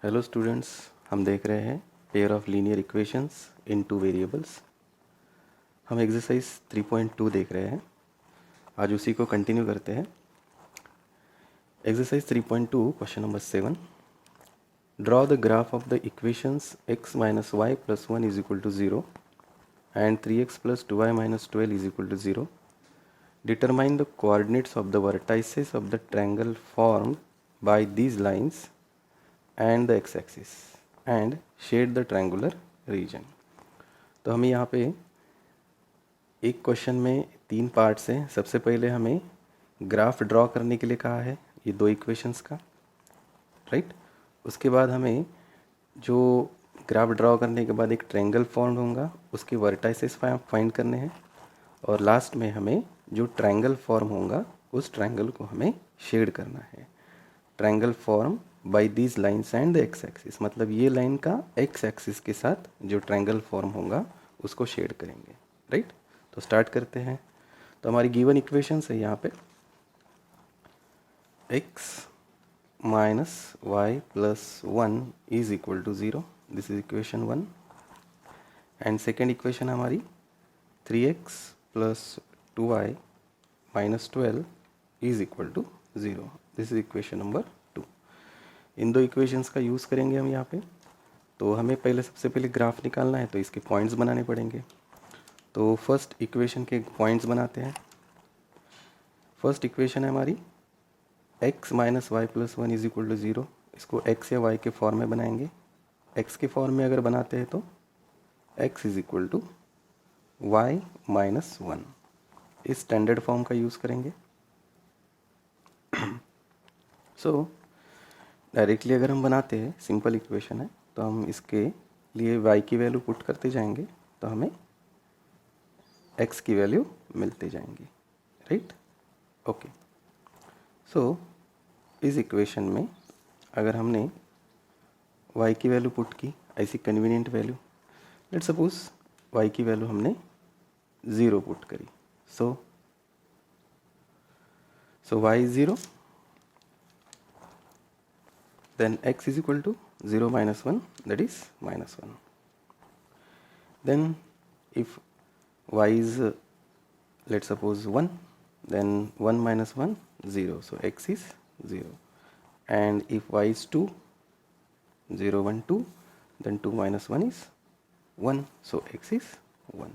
Hello students, हम देख रहे हैं pair of linear equations in two variables. हम एक्सरसाइज 3.2 देख रहे हैं। आज उसी को कंटिन्यू करते हैं। Exercise 3.2 question number 7। Draw the graph of the equations x minus y plus 1 is equal to 0 and 3x plus 2y minus 12 is equal to 0. Determine the coordinates of the vertices of the triangle formed by these lines and the x-axis and shade the triangular region. तो हमें यहाँ पे एक question में 3 parts हैं। सबसे पहले हमें ग्राफ ड्रॉ करने के लिए कहा है, ये 2 इक्वेशंस का, राइट। उसके बाद हमें जो ग्राफ ड्रॉ करने के बाद एक ट्रायंगल फॉर्म होगा, उसके वर्टाइसेस फाइंड करने हैं, और लास्ट में हमें जो ट्रायंगल फॉर्म होगा उस ट्रायंगल को हमें शेड करना है। Triangle form by these lines and the x axis, मतलब ये लाइन का एक्स एक्सिस के साथ जो ट्रायंगल फॉर्म होगा उसको शेड करेंगे, राइट। तो स्टार्ट करते हैं। तो हमारी गिवन इक्वेशंस है यहाँ पे x minus y plus 1 is equal to 0, this is equation 1। And second equation हमारी 3x plus 2y minus 12 is equal to 0, this is equation number 2। इन 2 इक्वेशंस का यूज़ करेंगे हम यहाँ पे। तो हमें सबसे पहले ग्राफ निकालना है, तो इसके पॉइंट्स बनाने पड़ेंगे। तो फर्स्ट इक्वेशन के पॉइंट्स बनाते हैं। फर्स्ट इक्वेशन है हमारी x minus y plus 1 is equal to 0। इसको x या y के फॉर्म में बनाएंगे। x के फॉर्म में अगर बनाते हैं तो x is equal to y minus 1, इस स्टैंडर्ड फॉर्म का यूज़ करेंगे। सो डायरेक्टली अगर हम बनाते हैं, सिंपल इक्वेशन है, तो हम इसके लिए y की वैल्यू पुट करते जाएंगे तो हमें x की वैल्यू मिलते जाएंगी, राइट। ओके, सो इस इक्वेशन में अगर हमने y की वैल्यू पुट की, ऐसी convenient value, let suppose y की वैल्यू हमने 0 पुट करी, सो y is 0, then x is equal to 0 minus 1, that is minus 1. Then if y is let's suppose 1, then 1 minus 1, 0, so x is 0. And if y is 2, 0 1 2, then 2 minus 1 is 1, so x is 1.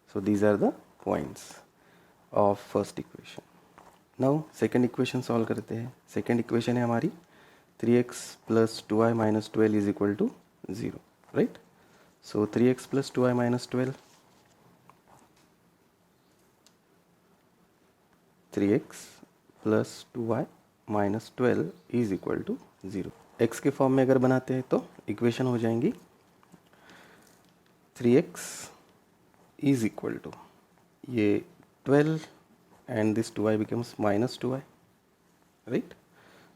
So these are the points of first equation. Now second equation solve करते हैं। second equation है हमारी 3x plus 2y minus 12 is equal to 0, right? So 3x plus 2y minus 12, 3x plus 2y minus 12 is equal to 0. x के form में अगर बनाते हैं तो इक्वेशन हो जाएंगी 3x is equal to ये 12 and this 2y becomes minus 2y, right?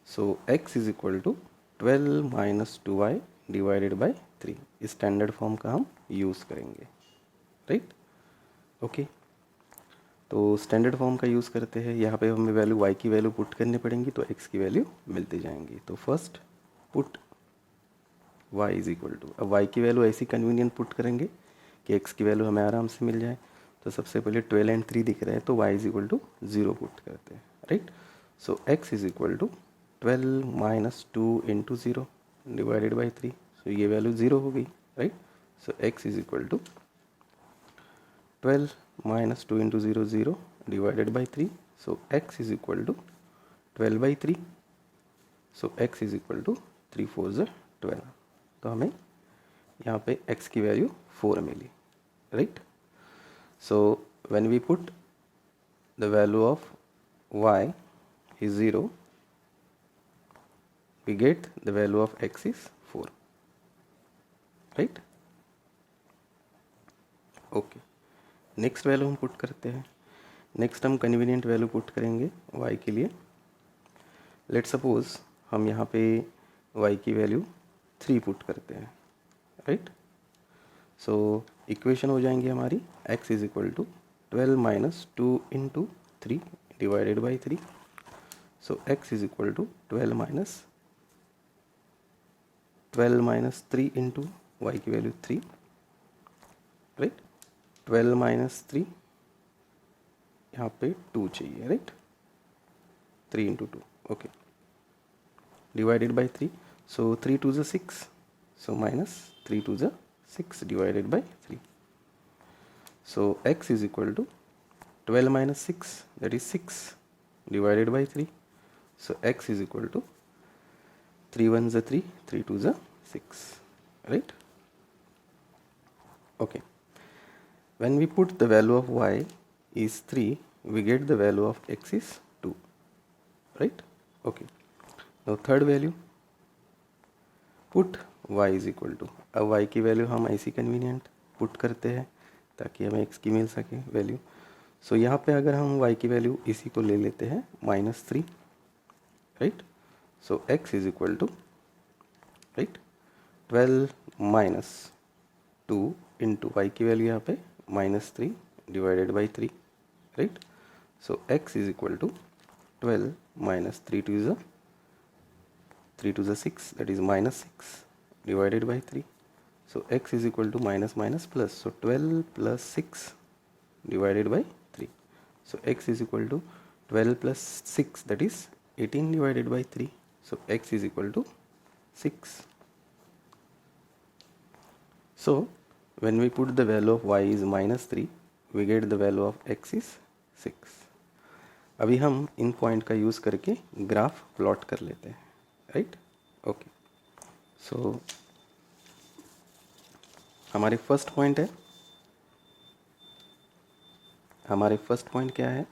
So x is equal to 12 minus 2y divided by 3, इस स्टैंडर्ड फॉर्म का हम यूज़ करेंगे, राइट। ओके, तो स्टैंडर्ड फॉर्म का यूज़ करते हैं। यहाँ पे हमें वैल्यू y की वैल्यू पुट करनी पड़ेंगी तो x की वैल्यू मिलती जाएंगी। तो first put y is equal to, अब y की वैल्यू ऐसी कन्वीनियंट पुट करेंगे कि x की वैल्यू हमें आराम से मिल जाए। तो सबसे पहले 12 एंड 3 दिख रहे हैं तो y is equal to 0 put करते हैं, right. So x is equal to 12 minus 2 into 0 divided by 3, so ये वैल्यू 0 हो गई, right. So x is equal to 12 minus 2 into 0 0 divided by 3, so x is equal to 12 by 3, so x is equal to 3 4 12। तो हमें यहाँ पे x की value 4 milli, right. So when we put the value of y is 0, we get the value of x is 4, right? Okay, next value हम put करते हैं। Next हम convenient value put करेंगे y के लिए। लेट सपोज हम यहाँ पे y की वैल्यू 3 पुट करते हैं, राइट। सो इक्वेशन हो जाएंगी हमारी x is equal to 12 minus 2 into 3 divided by 3, so x is equal to 12 minus 12 minus 3 into y की वैल्यू 3, राइट। 12 माइनस 3, यहाँ पे 2 चाहिए, right. 3 into 2, okay, divided by 3, so 3 2 ज़ 6, सो माइनस 3 2 ज़ 6 divided by 3, so x is equal to 12 minus 6, that is 6 divided by 3. So x is equal to 3 1s are 3, 3 2s are 6, right? Okay. When we put the value of y is 3, we get the value of x is 2, right? Okay. Now third value, put y is equal to, अब y की value हम ऐसी convenient put करते हैं ताकि हमें x की मिल सके वैल्यू। सो यहाँ पे अगर हम y की वैल्यू इसी को ले लेते हैं -3, right. So x is equal to, right, 12 minus 2 into y की वैल्यू यहाँ पे -3 divided by 3, right. So x is equal to 12 minus 3 2 ज़ 6, that is -6 divided by 3. So x is equal to minus minus plus, so 12 plus 6 divided by 3. So x is equal to 12 plus 6, that is 18 divided by 3. So x is equal to 6. So when we put the value of y is -3, we get the value of x is 6. अभी हम इन point का use करके graph plot कर लेते हैं, right. Okay, सो हमारे first point है, हमारे फर्स्ट पॉइंट क्या है,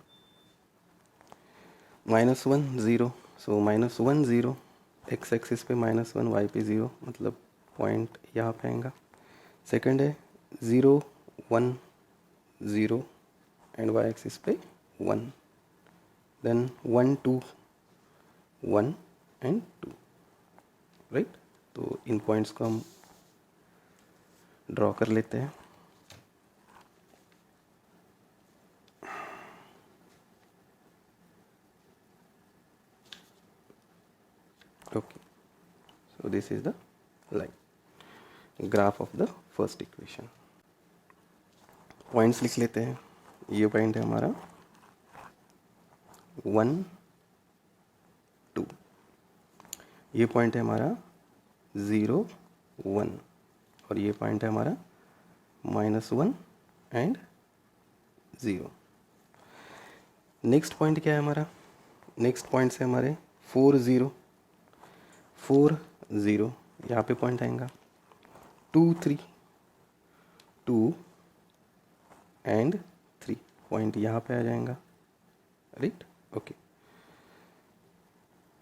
-1 0, सो -1 0, एक्स एक्सिस पे -1, वाई पे 0, मतलब पॉइंट यहाँ पे आएगा। सेकंड है 0 1 0 एंड वाई एक्सिस पे 1, देन 1 2 1 एंड 2, राइट। तो इन पॉइंट्स को हम ड्रॉ कर लेते हैं। Okay, so this is the line graph of the first equation. Points लिख लेते हैं। ये पॉइंट है हमारा 1 2, ये पॉइंट है हमारा 0 1, और ये पॉइंट है हमारा -1 एंड 0। नेक्स्ट पॉइंट क्या है हमारा, नेक्स्ट पॉइंट्स है हमारे 4 0 4 0, यहाँ पे पॉइंट आएगा 2 3 2 एंड 3, पॉइंट यहाँ पे आ जाएगा, right. Okay,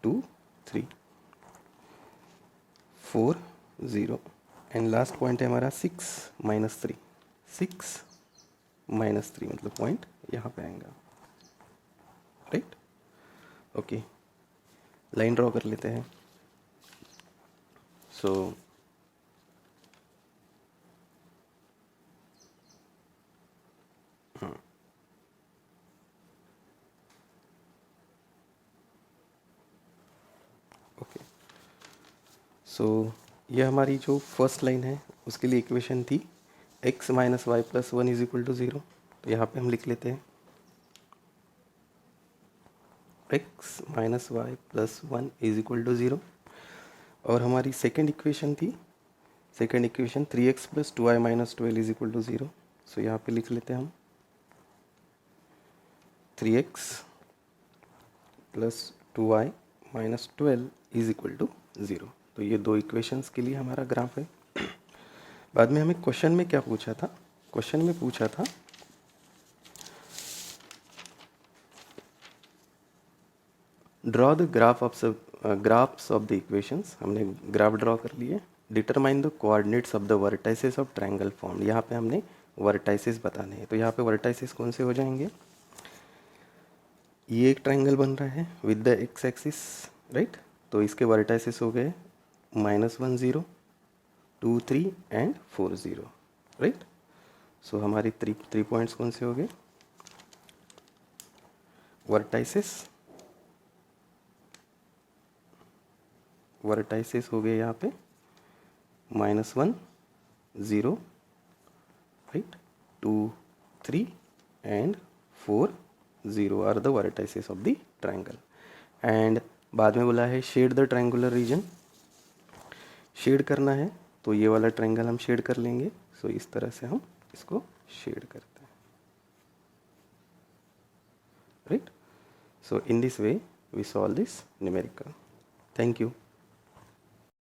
2 3 4 0 and last point है हमारा 6 -3, 6 -3, मतलब पॉइंट यहाँ पे आएगा, राइट। ओके, लाइन ड्रॉ कर लेते हैं। सो ओके, सो ये हमारी जो फर्स्ट लाइन है उसके लिए इक्वेशन थी x minus y plus 1 is equal to 0। तो यहाँ पे हम लिख लेते हैं x minus y plus 1 is equal to 0। और हमारी सेकेंड इक्वेशन थी, second equation 3x plus 2y minus 12 is equal to 0। So यहाँ पे लिख लेते हैं हम 3x plus 2y minus 12 is equal to 0। तो ये दो इक्वेशंस के लिए हमारा ग्राफ है। बाद में हमें क्वेश्चन में क्या पूछा था, क्वेश्चन में पूछा था draw the graphs of the equations. हमने ग्राफ ड्रॉ कर लिए। Determine the coordinates of the vertices of triangle form. यहाँ पे हमने वर्टाइसेस बताने हैं। तो यहाँ पे वर्टाइसेस कौन से हो जाएंगे, ये एक ट्रायंगल बन रहा है with the x axis, right. तो इसके वर्टाइसेस हो गए -1 0 2 3 एंड 4 0, राइट। सो हमारी थ्री पॉइंट्स कौन से हो गए, वर्टाइसेस हो गए यहाँ पे -1 0, right, 2 3 and 4 0 are the vertices of the triangle. And बाद में बोला है shade the triangular region, shade करना है तो ये वाला ट्रायंगल हम शेड कर लेंगे. सो इस तरह से हम इसको शेड करते हैं, right. So in this way we solve this numerical. Thank you.